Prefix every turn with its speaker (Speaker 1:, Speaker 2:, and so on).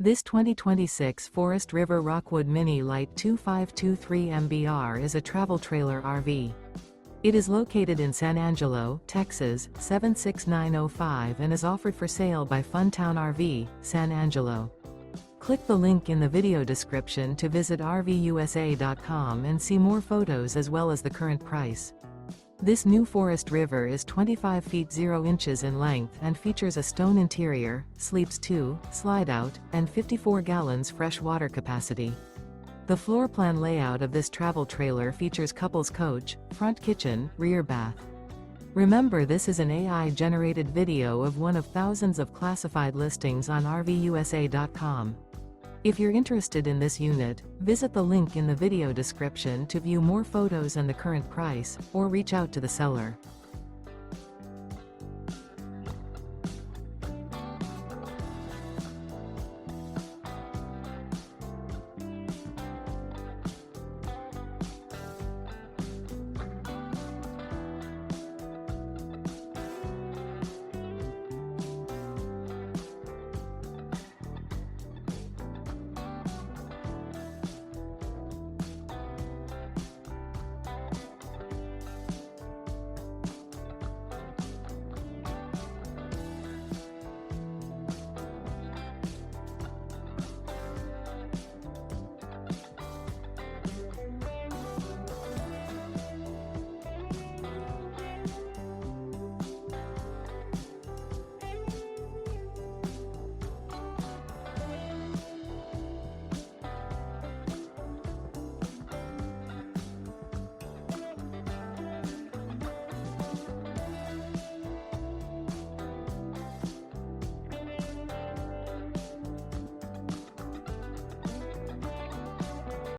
Speaker 1: This 2026 Forest River Rockwood Mini Lite 2523 MBR is a travel trailer RV. It is located in San Angelo, Texas, 76905 and is offered for sale by Funtown RV, San Angelo. Click the link in the video description to visit RVUSA.com and see more photos as well as the current price. This new Forest River is 25 feet 0 inches in length and features a stone interior, sleeps 2, slide-out, and 54 gallons fresh water capacity. The floor plan layout of this travel trailer features couples coach, front kitchen, rear bath. Remember, this is an AI-generated video of one of thousands of classified listings on RVUSA.com. If you're interested in this unit, visit the link in the video description to view more photos and the current price, or reach out to the seller.